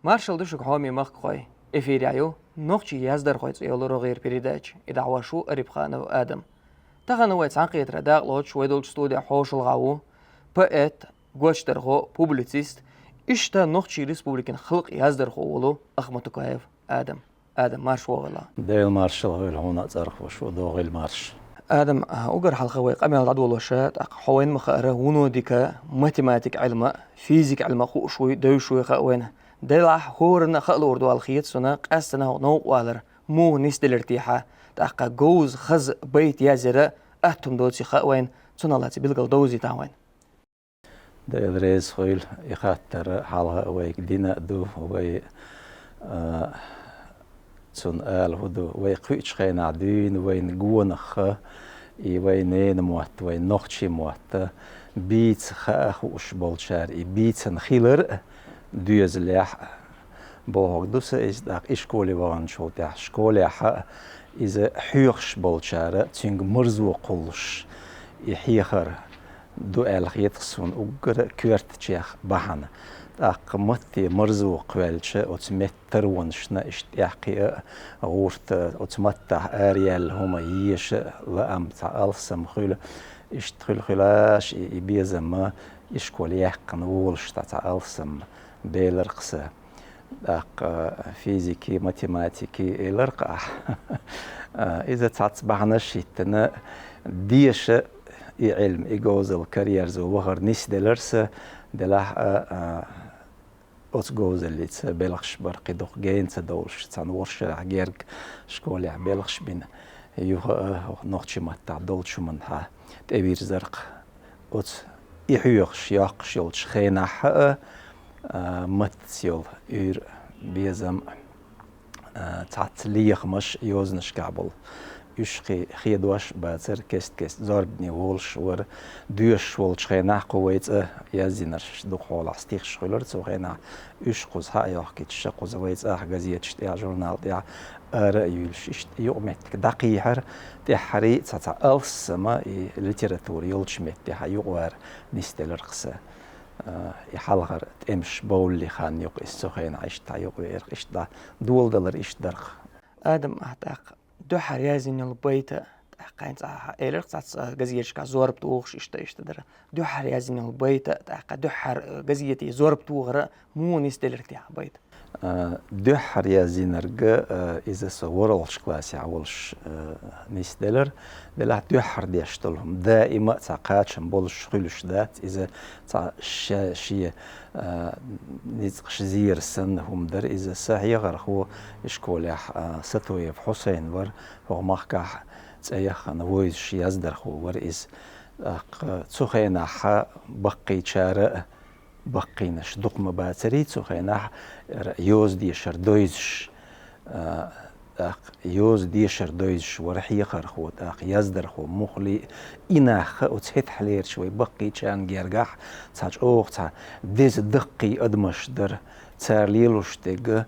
Маршал душك هامي مخخوي إفيريايو نوخشي يزدر خويت يولورو غير بريداج إدعوا شو أريبخانو آدم تغنو ويت عنقيت رداق لوتش ويدول ستوديا حوش الغاو بقيت قوشتر خو بوبليتسيست إشتا نوخشي ريسبوبليكين خلق يزدر خو ولو أخمتو كايف آدم مارش وغلا ديل مارشال غير هنا تعرف وشو دوغي المارش آدم أوجر حلقة ويق أمي العدو الوشات حوين مخارة ونو ديكا ماتيماتيك علم فيزيك علم خو شوي دو شوي خاوين دلع هورنا خلو وردو الخيط سنا قاستنا نو والر مو نيستل ارتيحة تاقا جوز خز بيت يازرة أهتم دوتي خاوين سنا الله تبلغ دوزي تاوين ديل ريز خويل يخاطر حالها ويك دينا دو وي سن هدو وي قيتش خين عدين وين جونخ وين موت وين نوختشي موت بيت خاخوش بولشار بيت نخيلر دوز لح بوهق دوس إز داق إشكولي وان شو تاع شكولي إذا حيخش بولشار تينج مرزو قلش يحيخر دو الخيتسون أجر كورت تشيخ بحنا داق متي مرزو قوالش أتمتر ونشنا اشتياقي غورت أتمتع أريال هما يش لأم تعالسم خيل اشتخل خلاش يبيزم إشكولي يحقن وولش تعالسم بيلرقسه داق فيزيكي ماتيماتيكي لرقع إذا تعتبعنا شيتنا ديش علم إيجوز الكاريرز وغر نيس دلرس دلح أتجوز اللي تبلغش برقي دوق جين تدولش تنورش عجيرك شكولي عبلغش بين يوه نوتشي متع دولش منها تبير زرق أت يحيوخش ياقش يولش خينح متسيل ير بيزم تعتليخ مش يوزنش قبل يشقي خيدوش باتر كست زاربني وولش ور دوش وولش خينا قويت يزينرش دخول استيخ شغلر تو خينا يشقوز ها يحكي تشقوز ويت غازيه تشتيا جورنال تاع يلش يومتك دقيقه تحري تاع السما ليتراتور يلشمت تاع يغوار نستلر قصه يحلغر تمش بولي خان يق السخين عشت يغوير قشتا دول دلر اشترق آدم أحتاق دو حريازين البيت قاين صح إيرق صح جزيرش كزور بتوغش إشتدر دو حريازين البيت دو حر جزيتي زور بتوغر مو نستلر تاع بيت دو حريازين رجع إذا صورلش كلاسي عولش نستلر دلها دو حر ديشتلهم دائما تعقاتش بولش خلش ذات إذا تع شيء نزقش زير سن هم در إذا ساهي غير هو إشكولي ستوي في حسين ور هو مخكح تأيخ نويز شيء يزدر هو ور إز تسخينا ح بقي شارع بقينش دقم باتري تسخينا يوز ديشر دويزش يوز ديشر دويزش ورحي خر هو يزدر هو مخلي إناخ وتحت حلير شوي بقي كان جرجح تاج أوه تا ديز دقي أدمش در تارليلوش تيج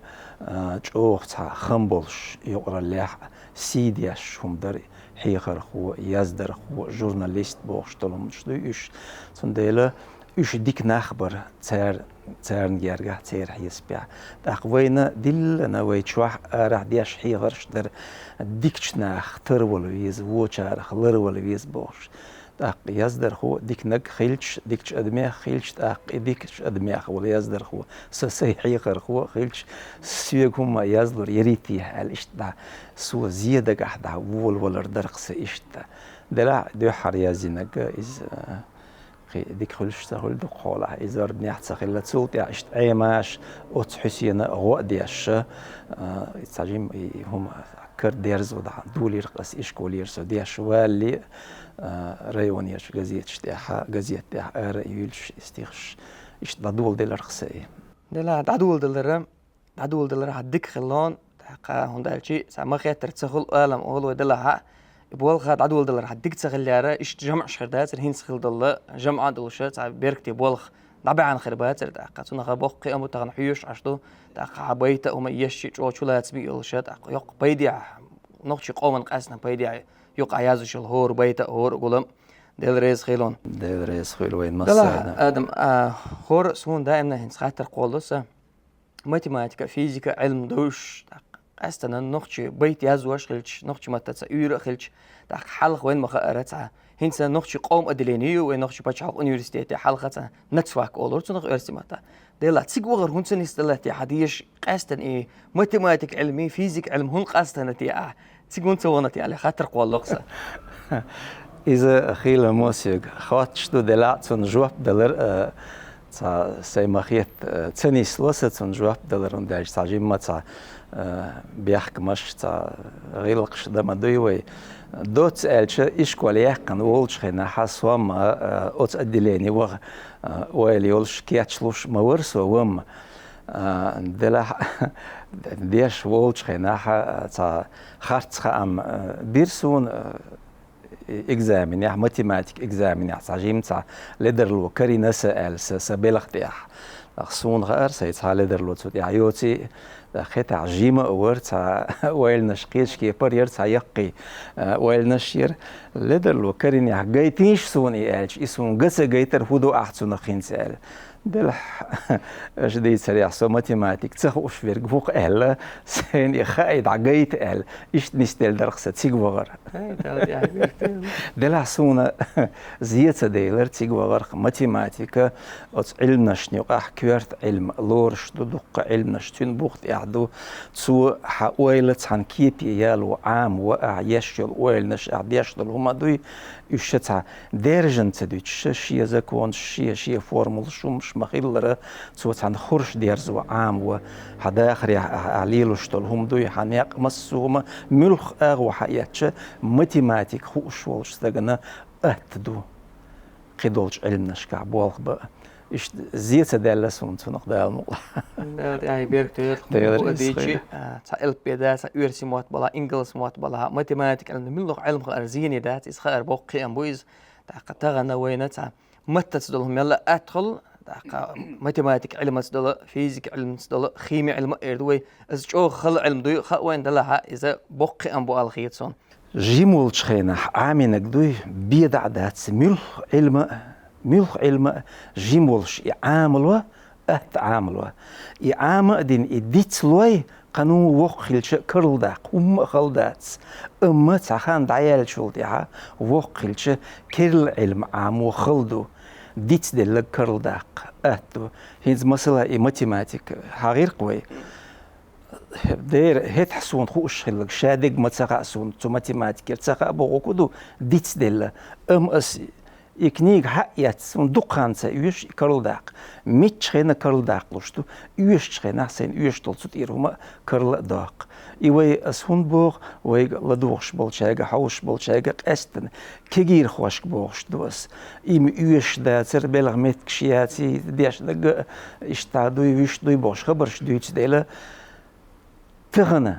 أوه تا خمبلش يقرأ لح سيديش هم در حيخر هو يزدر هو جورناليست بوشتلهم شدو إيش سنديله إيش ديك نخبر تار نجرجح تار حيسبيع دقوينا دل نوي شوح راح ديش حيغرش در ديكش ناخ ترول ويز وشار خلر ويز بوش دق يزدر هو ديك نك خيلش ديكش أدمية خيلش دق ديكش أدمية ولا يزدر هو سسي حيغر هو خيلش سيجهم يزدر يريتي هل إشتا سو زيادة قحدا ولا درقس إشتا دلع دو حريازينك إز ديك خلش تقول دقولة إذا ربني أحتسخيل تسوت يا إشت أي ماش أوت حسين غو ديش يتساجم هم كر ديرز وده دولي رقص إيش كولير سو ديش واللي ريونيش جزيتش تاعها جزيت تاع ريولش استيخش إيش دول دل رقصي دلا دول دلر هديك خلون تاع هندالشي سما خاطر تسخل ألم أول ودلها بول خاد عدول دلر هديك تسخل يارا إيش جمع شخدات الحين سخل دل جمع دلشات بيركتي بولخ دبي عن خربات تاقتنا خبوق قيمة تغنحيوش عشتو تاق بيت وما يشي شو تسبي الشات يق بيديع نقش قوم قاسنا بيديع يق عيازو شلهور بيت هور قلم دل ريز خيلون وين مسا آدم خور سون دائما هنس خاطر قولوسا ماتيماتيكا فيزيكا علم دوش أستنا نقطة بيت يازوش خلش نقطة متى تسير خلش تاع حلق وين مخارتها هنسا نقطة قوم أدلينيو وين نقطة بتشعب أونيفرسيتي حلقة نتفاك أولور تنق أرسمتها ديلا تسيق وغر هنسا نستلاتي حديش قاستن إيه ماتيماتيك علمي فيزيك علم هن قاستن تيا تسيق هنسا ونتي على خاطر قوالقصة إذا خيل موسيق خواتشتو دلعتون جواب دلر تا سيماخيت تنس لوسة جواب دلر نداج تعجيم ما تا بيحك مش تا غيلقش دم دويوي دوت ألش إشكالية كان ولش خنا حسوام أوت أدليني وغ ويليولش كياتشلوش مورسو وم دلا ديش ولش خنا تا خارت خام بيرسون إكزامين يا ماتيماتيك إكزامين يا تعجيم تاع لدرلو كري نسأل سبيلخ تاح خصون غير سيتها لدرلو تاع عيوتي خيت عجيمة أور تاع ويل نشقيش كي برير تاع يقي ويل نشير لدرلو كري يا جايتيش سوني ألش اسمه قصة جايتر هدو أحسن خين سأل دلح جديد سريع سو ماتيماتيك تخوش فيرق فوق أهل سين يخايد عقيت أهل إيش نستيل درخصة تيج وغر دلح سونا زيادة ديلر تيج وغر ماتيماتيكا أت علم نشني وقاح كيرت علم لورش دق علم نشتين بوخت إعدو تسو حويلت عن كيبي يالو عام وقع يشيل ويل نش أعديش هما دوي يشتع درجن تدوش شيء زكون شيء فورمول شو مش مخيلرة صوت عن خرش ديرزو عام وحدا آخر عليلو شتلهم دوي حنيق مسوما ملخ أغو حياتش ماتيماتيك خوش والش تجنا أتدو قدولش علم نشكع بوالخ بقى إيش زيت دالس ونتنق دالمو يعني بيركتير وديتشي تسأل بيدا سأيرسي موت بلا إنجلس موت بلا ماتيماتيك علم ملخ علم أرزيني دات إسخاء بوقي أمبويز تغنى وينتها متى تدلهم يلا أدخل ماتيماتيك علم تدل فيزيك علم تدل خيمياء علم إردوي أزجو خل علم دوي خاوين دلها إذا بوقي أمبو الخيتون جيمول تشخينا عامينك دوي بيدع دات ملخ علم جيمولش يعاملوا أتعاملوا يعامل دين إديت لوي قانون وقلش كرل داق خلدات تخان دعيال شولتها وقلش كرل علم عام وخلدو ديت دل كرل داق أتو هيز مثلا ماتيماتيك حغير قوي دير هيت حسون خوش خلق شادق متسقاسون تو ماتيماتيك تسقا بوكودو ديت دل أسي إكنيك حقيقة دقانسة يوش كرل داق ميتش خينا كرل داق لشتو يوش خينا حسين يوش تلصت إيرهما كرل داق إيوه أسهون بوغ ويغ لدوغش بولشاقة حوش بولشاقة قاستن كيجير خوشك بوغش دوس إيم يوش داتر بلغ ميت كشياتي ديش دق إشتادو يوش دوي بوش خبرش دويتش ديلا تغنى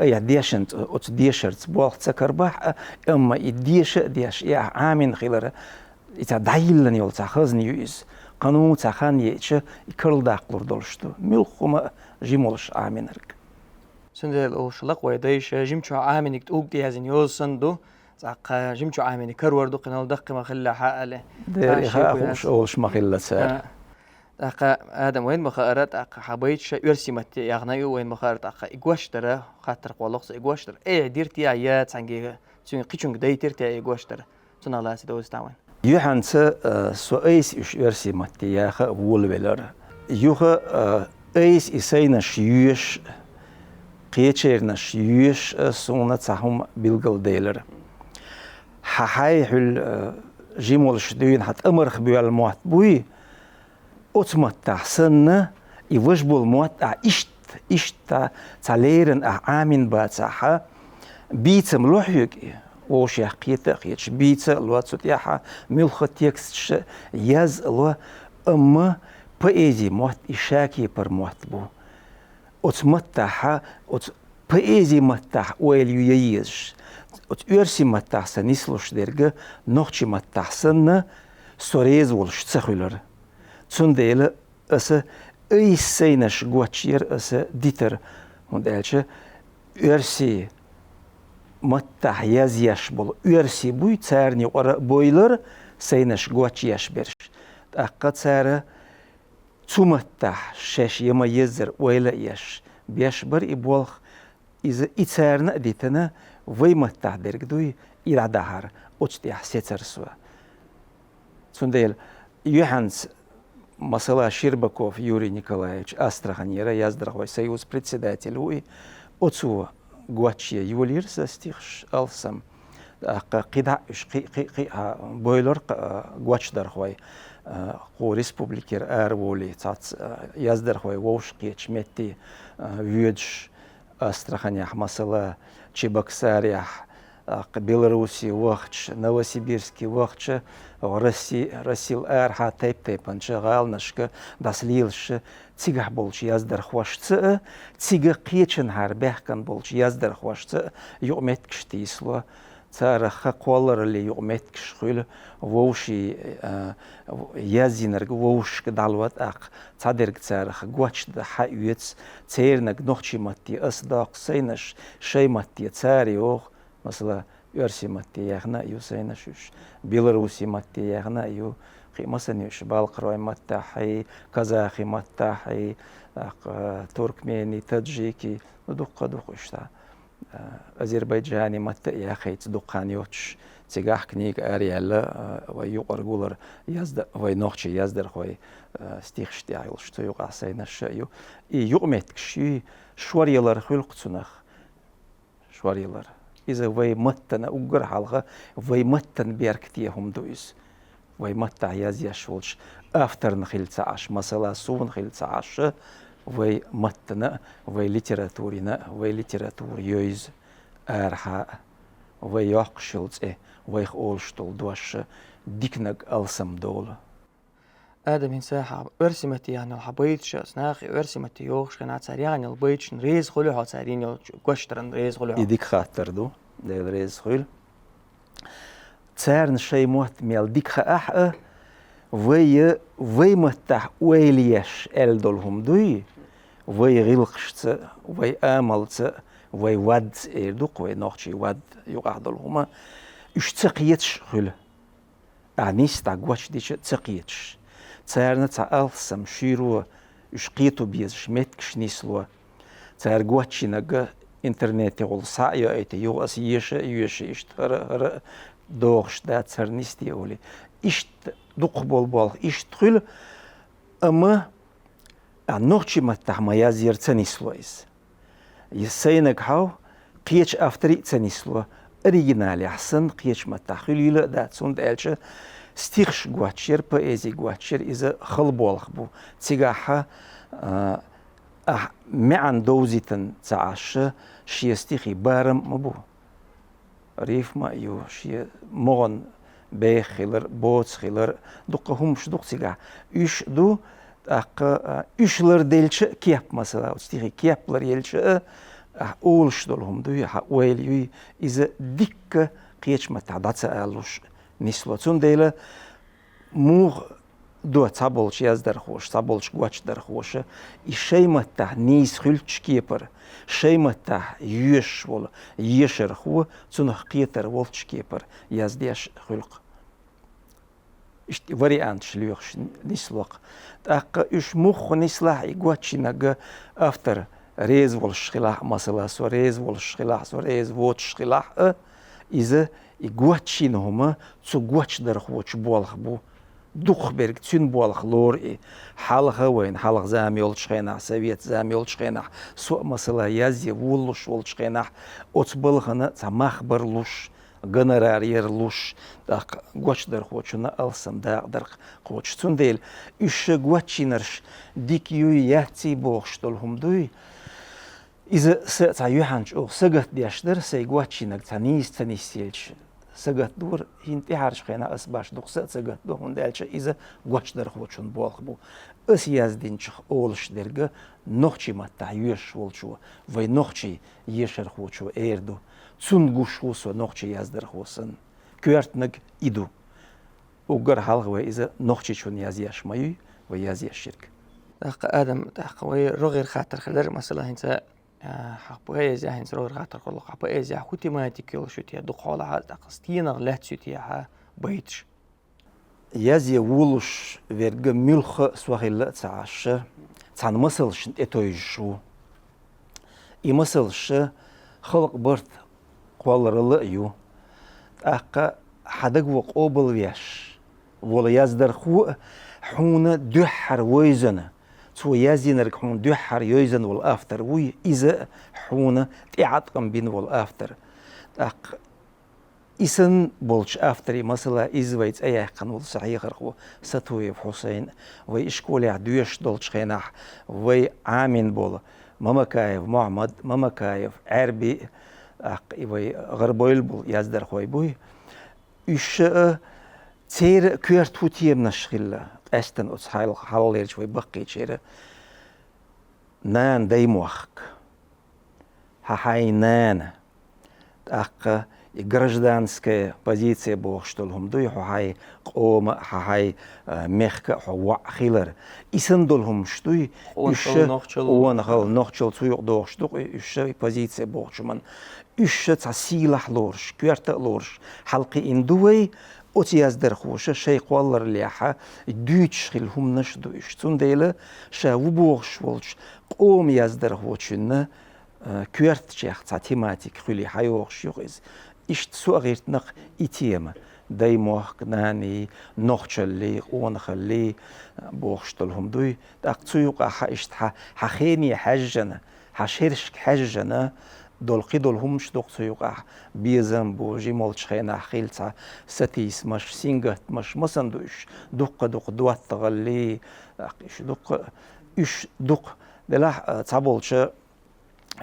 يا ديشنت أو ديشرت بوقت سكربح أما الديش ديش يا عامين خيلره يتدعيلني ولا تأخذني يوز قانون تأخذني إيش يكرل داقلور دولشتو ملخوما جيمولش عامينرك سندل أو شلق ويدايش جيمشو عامينك تقول دي هذين يوز سندو زق جيمشو عاميني كروردو قنال دق ما خلا حقله ده خاوش أولش ما خلا سار آدم وين مخارات حبيتش يرسمت يغنيو وين مخارات إجواشتره خاطر قولقص إجواشتر ديرتي عيات سانجي تون قيشون ديرتي إجواشتر تون الله سيدوز تاون يوحنس سوئيس يرسمت ياخ وولبلر يوخ إيس إسينش يوش قيتشيرنش يوش سونا تاهم بيلغل ديلر حاي حل جيمولش دوين حت أمرخ بيال موات بوي أتمتع سنة يوجبول موتع إشت تعليرن عامين باتاحة بيت ملوحيك وش يحقيت قيتش بيت الواتسو تياحة ملخ تيكس ياز الوا أما بأيزي موت إشاكي بر موت بو أتمتعها بأيزي متع ويليو ييزش أتيرسي متع سنسلوش درجة نوخشي متع سنة سوريز ولش تسخيلر تنديل أس أي سينش قوتشير أس ديتر مندالش أرسي متح يزيش بول أرسي بوي تارني ورا بويلر سينش قوتشيش برش أقد سارة تمتح شش يما يزر ويلا يش بيش بر إبوالخ إذا إتسارنا ديتنا ويمتح درك دوي إلى دهر أجتيح سيتر سوا سنديل يوحنس مثلا Щербаков Юрий Николаевич Астраханьера Яздравой союз председатель уи отцу гуачья юлирса стихш алсам قيدا قي бойлор гуачдархой قو республикер арволи цац Яздархой вошки чметти вюдж Астраханях масала Чебоксарях Беларуси вахч Новосибирский вахч Россия арха тейп анчагал нашка даслилш цигах болч Яздар хвашцы цига қиечен харбехкан болч Яздар хвашцы юметкштисло цараха колорли юметкшхул воши язинерг вошк далват ак цадерг царах гуач да хаюц цернаг нохчи матти асдак сейнаш шейматти цариох مثلا يرسي متى يغنى يوسينشوش بيلاروسي متى يغنى يو خي مثلا يوش بالقروي متى حي كازاخي متى حي تركماني تاجيكي دوق اشتا أذربيجاني متى يا خي تدقانيوتش تيجاح كنيك أريالا ويقرقولر يزد وينوخشي يزدر خوي ستيخشتي عيل شتو يقع سينش يو يومتكشي شواريلر خلقتنخ شواريلر إذا ويمتنا أجر حلقة ويمتن بيركتيهم دويس ويمتع يزيش ولش أفتر نخيل تعاش مثلا سون خيل تعاش ويمتنا ويليتراتورنا ويليتراتور يوز أرحاء ويقشلت ويخولشتول دوش ديكنك ألسم دول آدم إنسان أرسمتي يعني الحبيتش أسناخي أرسمتي يوخش كان عتساريان البيتش ريز خلو عتسارين قشترن ريز خلو يديك خاطر دو ده ريز خل تسارن شيء موت ميل ديك خاحة وي متح ويليش ألدولهم دوي وي غلقشت وي آملت وي ود إردوق وي نوخشي ود يقعدولهما إش تقيتش خل أعنيس تاقوش ديش تقيتش تسارنا تعالسم شيرو يشقيتو بيز شمتكش نيسلو تسار قواتشيناق انترنت يقول سايا ايتي يو اس يش اشت هر دوغش دا تسار نيستي اولي اشت دوق بول اشت خل اما نوخشي متح ما يازير تنيسلويز يسينك هاو قيتش افتري تنيسلو оригинале حسن قيتش متح خليل دا تسوند الچه стихш гуачер поэзии гуачер из خلبولخ بو تيجاحة معن دوزيتن تعاش شي ستيخي بارم مبو ريف ما يو شي مغن بيخيلر بوتس خيلر دوقهم شدوق تيجا يش دو يشلر ديلش كياب مثلا ستيخي كيابلر يلش اولش دولهم دو يا ويل إذا ديك قيتش متعدات ألوش نسلوتون ديلا موغ دو تابولش يزدر خوش تابولش قواتش در خوش إشي متح نيس خلتش كيبر شي متح يش ولا يشر خو تنخ قيتر ولتش كيبر يزديش خلق إشت وريانت شليوخش نسلوق تاق إش مخ نسلاح قواتش ناق أفتر ريز ولش خلاح مثلا سو ريز ولش خلاح سو ريز ووتش خلاح إذا يقوتشين هما تسو قوتش در خوش بولخ بو دوخ برق تسين بولخ لور حالخ وين حالخ زامي ولش خيناح سويت زامي ولش خيناح سو مثلا يازي ولش ولش خيناح اوت بولخنا تماخ برلوش гонорар ерлуш так гоч در خوچنا алсам در خوچ تون دیل ایش گوچینرش دیکیو یاتی بوخشتولهم دوی إذا سأيوحنش أو سجت ديشدر سيجواتشينك تنيسيلش سجت دور هنتي حرش خينا أسباش دوق سجت دور هندالش إذا جواتشدر خوتشون بالخ بو أسيازدينش أولش درجة نخشي ما تعيش ولشوا وي نخشي يشر خوتشوا إيردو تسونجوش خوسوا نخشي يازدر خوسن كيرتنك إدو وجر حلقة وإذا نخشي شون يازياش مايو ويازياش شرك آدم تحقوي رغير خاطر خلر مثلا هنسا حقوي هنس رغير خاطر كل حقوي خوتي ما تكيل شو تيا دخول على قستينا غلات شو تيا بيتش يازي وولش verge ملخ سوهيلا تعاش تعن مسلش اتويجو مسلش خلق برت قوالر لأيو أقا حدق وقوبل ويش ولا يزدر خو حون دحر ويزن تو يزينرك حون دحر يوزن والأفتر وي إذا حون تعتقم بين والأفتر أق إسن بولش أفتري مثلا إزويت أي قانون صحيح رخو ستوي حسين وإشكولي عدوش دولش خيناح وعامين بول ممكايف محمد ممكايف عربي وي غربويل بول يزدر خوي بوي إيش تير كير توتيم نشغل أستن أصحال حلال شوي بقي شير نان دايموخك هاي نان أق гражданская позиция бог что лхум дуй хай қома хай мехка хва хилер исен долхум штуй ишше он хал нохчел цуйг дог штук ишше позиция бог чуман ишше цасилах лорш кверта лорш халқи индуй отияздер хуша шей қваллар ляха дүйч хилхум нашду иш цунделе ша вубог шволч қом яздер хучинна кверт чех ца тематик хили хайох шюгиз إيش سوغيرتنق إتيما دايموخ ناني نوخشلي قونخلي بوخشتلهم دوي تاقتسويق أحا إشتحا حخيني حجنا حشيرشك حجنا دولقي دولهم شدوق سويق أح بيزن بوجي مولشخينا خيلتا ستيس مش سينغت مش مسندوش دوق دوات تغلي إيش دوق إيش دوق دلا تابولش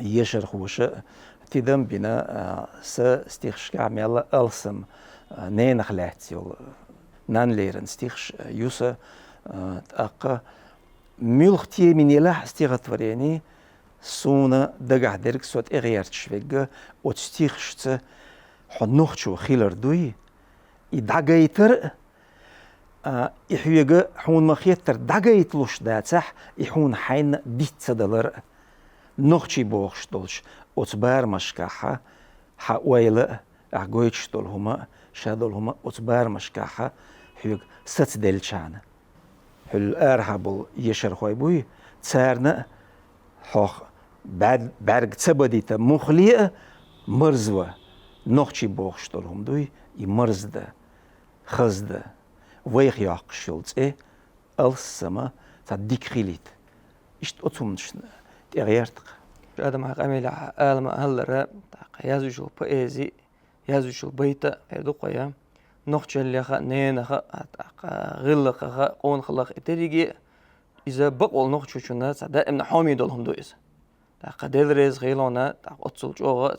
يشر خوش تدم بنا ستيخش كعمل ألسم نين خلاتي نان ليرن ستيخش يوسا أقا ملختي من يلاح ستيغت وريني سونا دقع درك سوات إغيرت شويقة وتستيخش حنوخشو خيلر دوي إدعقايتر إحويقة حون مخيتر دعقايتلوش داتح إحون حين ديت سدلر نوخشي بوخش دولش أتبار مشكاحة حويلة أعجويتش دولهما شادولهما أتبار مشكاحة حيوك ست دلشانة حل أرحبل يشر خوي بوي تسارنا حوخ بعد برق تبديت مخلية مرزوة نوخشي بوخش دولهم دوي يمرزده خزده ويخ ياقشلت ألسما تديك خيليت إشت أتومنشنا تغيرتق آدم حق أميل عالم هلرا يازوجو بأيزي يازوجو بيتا يدوقيا نخش اللي خا نين خا غلق خا قون خلق تريجي إذا بقول نخش شونا دائما حامي دولهم دويس قدر رز غيلونا أتصل جوغا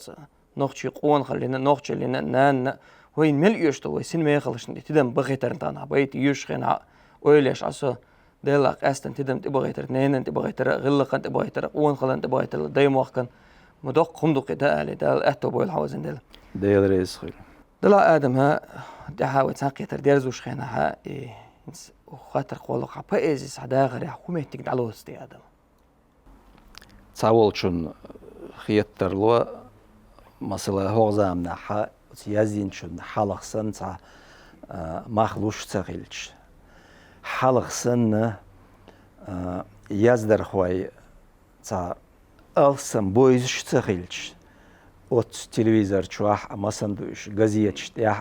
نخش قون خلينا نخش لنا نان وين مل يشتغل ويسين ما يخلص تدم بغيتر تانا بيت يشخنا ويلش عصا دلق أستن تدم تبغيتر نين تبغيتر غلق تبغيتر قون خلنا تبغيتر دايم وقتن مدق خندق ده اللي ده أتوبوا الحوازن دل ديال رئيس خير دلا آدم ها ده حاول تنقيتر ديرزوش خينا ها وخاطر قولق عبائز سعدا غير حكومة تقدعلو استي آدم تعولشون خيتر لو مثلا هوزام نحا يزين شون حلق سن تاع مخلوش تغيلش حلق سن يزدر خوي تاع ألسن بويزش تغيلش от телевизор чуах масандуш газетч тях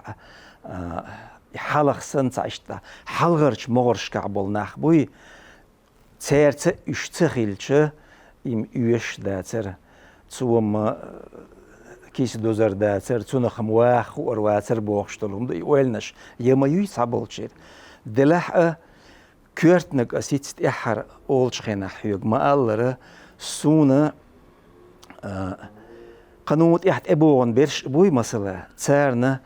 حلق سن تاعشتا حلغرش مغرش كعبل ناخ بوي تيرت اشتغيلش им üyeş dağıtır, çoğum kişi dozer dağıtır, çoğunakım vaaq orvatır boğuştulumda, oylnaş, yemayuy sabılçır. Delah kürtnek asit ihar olçğena hüyük maalları suna qanut iht eboğun berş buy masala çarna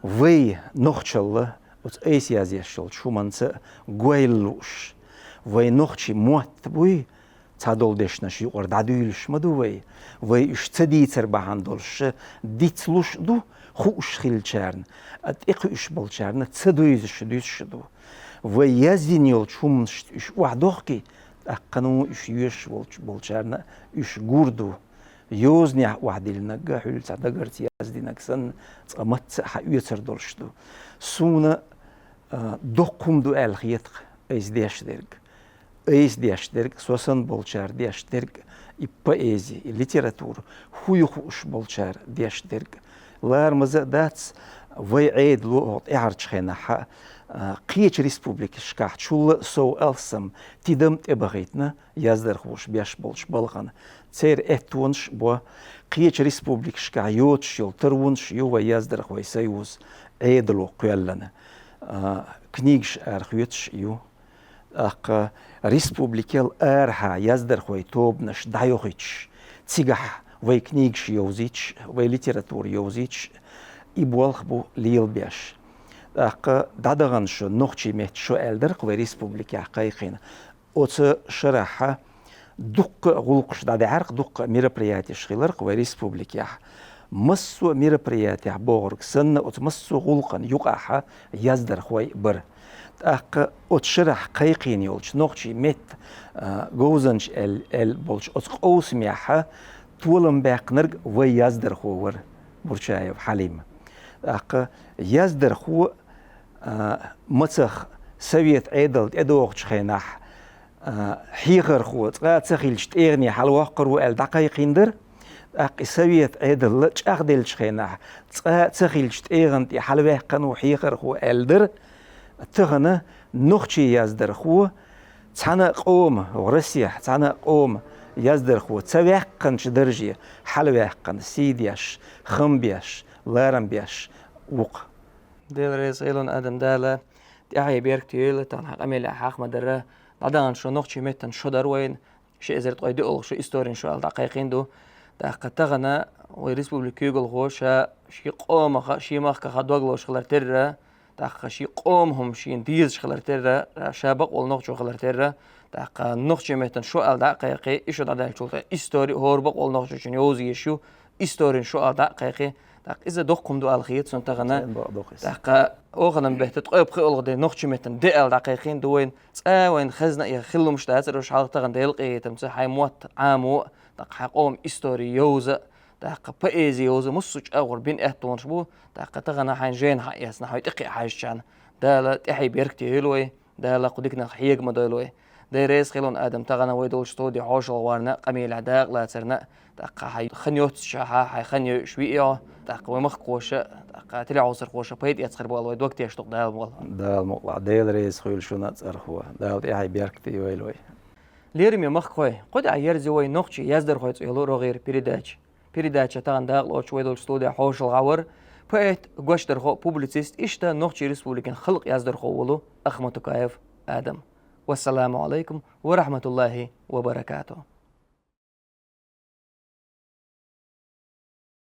vey noxçallı, ot eys yazyaşıl şumansı goyluş, vey noxçi muat buy تعدل دشنش يقرد عدولش مدوي ويش تديتر بهندلش ديتلوش دو خوش خيلچارن ات اقش بالچارن تدويزش دوش دو ويزينيل چومش اش وحدوخكي اقنو اش يش بالچارن اش غوردو يوزني وحدلنا غحل صدغرت يزدينكسن صمت حيتر دلش دو سونا دقم دو الخيط ايز ديشترك سوسن بولشار ديشترك البويزي الليتراتور خوش بولشار ديشترك لارمز داتس وي عيد لو اعرج خينا قيش ريسبوبليك شكاحت شول سو السم تيدم ابغيتنا يزدر خوش بيش بولش بلغن تير اتونش بو قيش ريسبوبليك شكا يوتش يل ترونش يو يزدر خوي سيوز عيد لو قيلنا كنيجش ارخيوتش يو اق ريسبوبليكال ارها يزدر خوي توبنش دايوغيتش تيغح وي كنيجش يوزيتش وي ليتراتور يوزيتش يبولخ بو ليل بيش اق دادغنش نوخشي ميت شو الدر وي ريسبوبليكا قايقين اوت شرحه دق غلقش داد عرق دق ميربرياتي شغيلر وي ريسبوبليكا مسو ميربرياتي بورغ سن اوت مسو غلقن يقاحه يزدر خوي بر اق اتشرح قيقين يولش نوخشي ميت غوزنش ال بولش اتقوس ميحا تولم باقنرغ ويزدر خور برشايف حليم اق يزدر خو متخ سويت عيدل ادوغش خيناح حيغر خو تسخيلش تيرني حلوقر وال دقيقين در اق سويت عيدل تشاخدلش خيناح تسخيلش تيرن تي حلوقن وحيغر خو الدر تغنى نوخشي يزدر خو تانا قوم ورسيح تانا قوم يزدر خو تسويقن شدرجي حلوقن سيديش خمبيش لارمبيش وق ديل ريس إيلون آدم دالا دعاية بيرك تيل تان حق أميل حق مدرة بعدان شو نوخشي ميتن شو دروين شي إزرت قوي دقل شو إستورين شو الدقيقين دو دقا تغنى ويريسبوبليك يوغل غوشا شي قوم شي مخ خدوغلو شغلر ترى دقا شي قومهم شي ديز شغلر ترى شابق والنوخشو شغلر ترى دقا نوخشي ميتن شو الدقيقي إيشو دادال شو إستوري هوربق والنوخشو شو يوزي شو إستورين شو الدقيقي دق إذا دقكم دو الخيط سن تغنى دق أوغنم بهت تقيب خيول غدي نخشي متن دقل دقيقين دوين وين خزنا يخلو مش تأثر وش حاط تغن ديلقي تمسح حي موت عامو دق حقوم إستوري يوزا دق بأيزي يوزا مسوش أغر بين إهتون شبو دق تغنى حين جين حق يسنا حي تقي حاجشان دالا تحي بيركتي هلوي دالا قدكنا حيق مدلوي ديريس خيلون آدم تغنى ويدول شتودي حوش الوارنا قميل عداق لا ترنا دق حي خنيوت شاحا حي خنيو شوية دق ومخ قوشة دق تلي عوصر قوشة بيد يتخرب والويد وقت يشتق دال مغل دال مغل ديل ريس خيل شو نتصر هو دال تحي بيركتي ويلوي ليرم يمخ خوي قد عير زوي نوخشي يزدر خوي تيلو روغير بيريداج تان داق لوش ويدول شتودي حوش الغور بيت قوشتر خو بوبليسيست إشتا نوخشي ريسبوبليكن خلق يزدر خو ولو أخمتو كايف آدم والسلام عليكم ورحمة الله وبركاته.